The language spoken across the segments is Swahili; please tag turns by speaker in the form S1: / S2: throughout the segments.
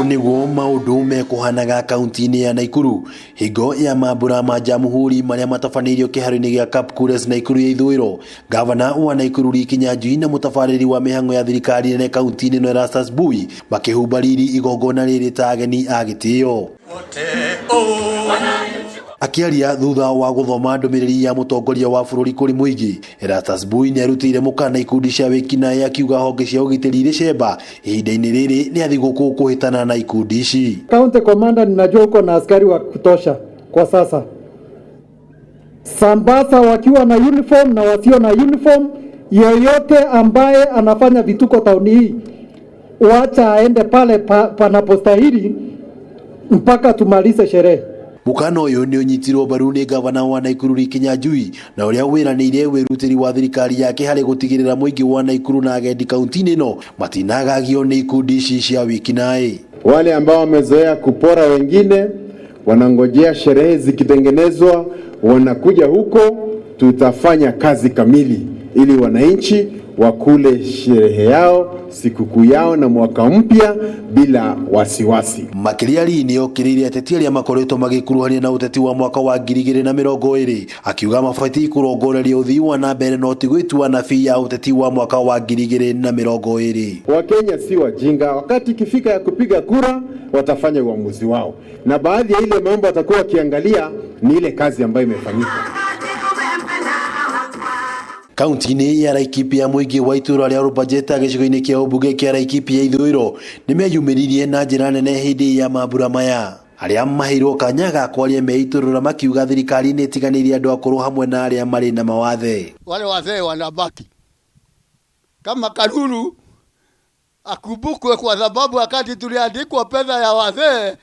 S1: niguo maundu mekuhanaga kaunti-ini ya Naikuru hingo ya mambura ma jamhuri maria matafanĩirio kĩharo-inĩ gĩa Kapkures Naikuru ya ithũĩro. Gavana wa Naikuru Akenya na mutafarĩri wa mĩhang'o ya thirikari nene kaunti-inĩ no Erastus Bui makĩhumba riri igongona rĩrĩ ta ageni a gĩtĩo. Akiaria thutha wa guthoma ndũmĩrĩri ya mũtongoria wa bũrũri kũrĩ mũingĩ, Erastus Bui nĩ arutĩire mũkana ikundi cia wĩkinaĩ akiuga honge cia ũgitĩri irĩ cemba ihinda-inĩ rĩrĩ nĩ athiĩ gũkũ kũhĩtana na ikundi ici.
S2: County Commander, ninajua uko na askari wa kutosha kwa sasa. Sambasa wakiwa na uniform na wasio na uniform, yoyote ambaye anafanya vituko tauni hii wacha aende pale panapostahili mpaka tumalize sherehe.
S1: Mukano uyu ni unyitirwo mbaru ni gavana wa Naikuru Akenya na uria wiranĩire wĩrutĩri wa thirikari yake harĩ gũtigĩrĩra mũingĩ wa Naikuru na agendi kaunti-inĩ ĩno matinagagio nĩ ikundi ici cia wĩkinaĩ.
S3: Wale ambao wamezoea kupora wengine wanangojea sherehe zikitengenezwa, wanakuja huko, tutafanya kazi kamili ili wananchi wakule sherehe yao, sikukuu yao na mwaka mpya bila wasiwasi.
S1: Makiria ni okirire ateti aria makoretwo magikuruhania na uteti wa mwaka wa 2020 akiuga mabati kurongoreria uthii wa na mbere no tigwitua na fii ya uteti wa mwaka wa 2020.
S3: Wakenya si wajinga, wakati ikifika ya kupiga kura watafanya uamuzi wao, na baadhi ya ile mambo watakuwa wakiangalia ni ile kazi ambayo imefanyika.
S1: Kaunti-inĩ ya Laikipia mũingĩ wa itũũra rĩa Rubajeta gĩcigo-inĩ kĩa ũmbunge kĩa Laikipia ithũĩro nĩmeyumĩririe na njĩra nene hĩndĩ ya mambura maya. Arĩa maheirwo kanya ga kwaria meitũrũra makiuga thirikari nĩ ĩtiganĩirie andũ akũrũ hamwe na arĩa marĩ na mawathe.
S4: Wale wazee wanabaki kama Karuru akumbukwe kwa sababu wakati tuliandikwa pesa ya wazee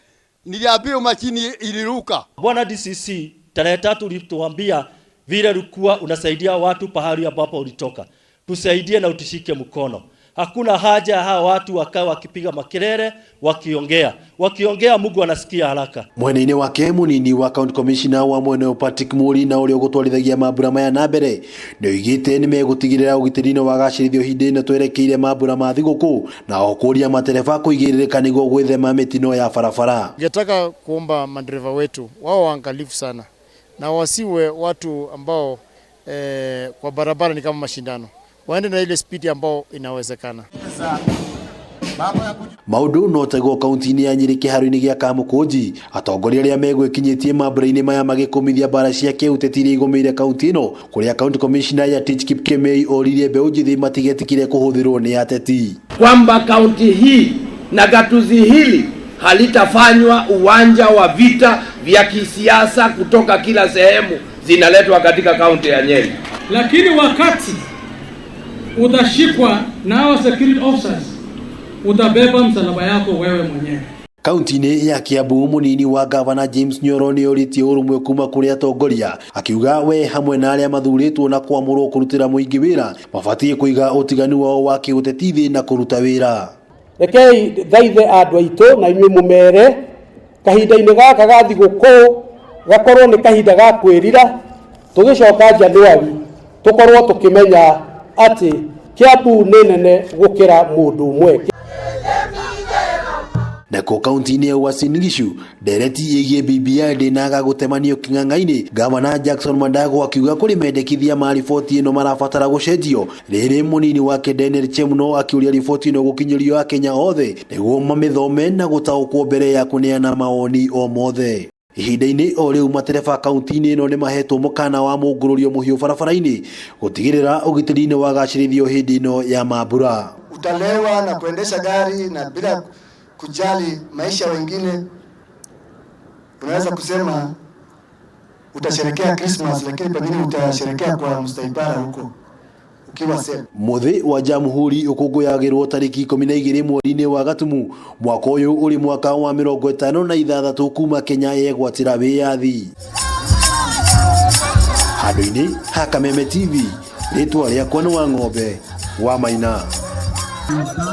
S4: niliambiwa machini iliruka.
S5: Bwana DCC tarehe 3 ulituambia vile ulikuwa unasaidia watu pahali ambapo ulitoka. Tusaidie na utishike mkono. Hakuna haja hawa watu wakawa wakipiga makelele wakiongea Mungu anasikia haraka.
S1: Mwene-inĩ wake munini wa county commissioner wa mwene Patrick Muri na ũrĩa gũtwarithagia mambura maya na mbere nĩ oigĩte nĩ megũtigĩrĩra ũgitĩri wa gacĩrithio hĩndĩ ĩno twerekeire mambura ma thigũkũ na okũria matereba kũigĩrĩrĩka nĩguo gwĩthema mĩtino ya barabara.
S6: Ningetaka kuomba madereva wetu wao waangalifu sana na wasiwe watu ambao kwa barabara ni kama mashindano, waende na ile speed ambao inawezekana.
S1: Maundu no tego kaunti-inĩ ya Nyeri kĩharo-inĩ gĩa Kamũkũnji atongoria arĩa megwĩkinyĩtie mambura-inĩ maya magĩkũmithia mbara cia kĩũteti iria igũmĩire kaunti ĩno kũrĩa county commissioner ya Tich Kipkemei oririe mbeũ njĩthĩ matigetikire kũhũthĩrwo nĩ ateti,
S7: kwamba kaunti hii na gatuzi hili halitafanywa uwanja wa vita vya kisiasa kutoka kila sehemu zinaletwa katika kaunti ya Nyeri.
S8: Lakini wakati utashikwa na hao security officers utabeba msalaba yako wewe mwenyewe.
S1: Kaunti-inĩ ya Kiambu munini wa gavana James Nyoro nĩ ũrĩtie ũrũmwe kuma kũrĩ atongoria akiuga we hamwe na arĩa mathurĩtwo na kwamũrwo kũrutĩra mũingĩ wĩra mabatiĩ kũiga ũtiganu wao wa kĩũteti thĩ na kũruta wĩra.
S2: Rekei thaithe andũ aitũ na inyuĩ mũmere kahinda-inĩ gaka ga thigũkũ gakorwo nĩ kahinda ga kwĩrira, tũgĩcoka Januari tũkorwo tũkĩmenya atĩ Kiambu nĩ nene gũkĩra mũndũ ũmwe.
S1: Nako kaunti-inĩ ya Uasin Gishu ndereti ĩgiĩ BBI ndĩnaga gũtemanio kĩng'ang'a-inĩ, gavana Jackson Mandago akiuga kũrĩ mendekithia ma riboti ĩno marabatara gũcenjio. Rĩrĩ munini wake Daniel Chemuno akĩũria riboti ĩno gũkinyĩrio Akenya othe nĩguo mamĩthome na gũtaũkwo mbere ya kũneana mawoni o mothe. Ihinda-inĩ o rĩu matereba kaunti-inĩ ĩno nĩ mahetwo mũkana wa mũngũrũrio mũhiũ barabara-inĩ gũtigĩrĩra ũgitĩri-inĩ wa gacĩrithio hĩndĩ ĩno ya mambura.
S9: Utalewa na kuendesha gari na bila kujali maisha wengine, unaweza kusema utasherekea Christmas lakini pengine utasherekea kwa mustaibara huko ukiwa safe.
S1: Muthi wa jamhuri ũkũngũyagĩrwo tarĩki 12 mweri-inĩ wa Gatumu mwaka ũyũ ũrĩ mwaka wa 56 kuma Kenya yegwatĩra wĩyathi. Handũ-inĩ ha Kameme TV rĩtwa rĩakwa nĩ wa ng'ombe wa Maina.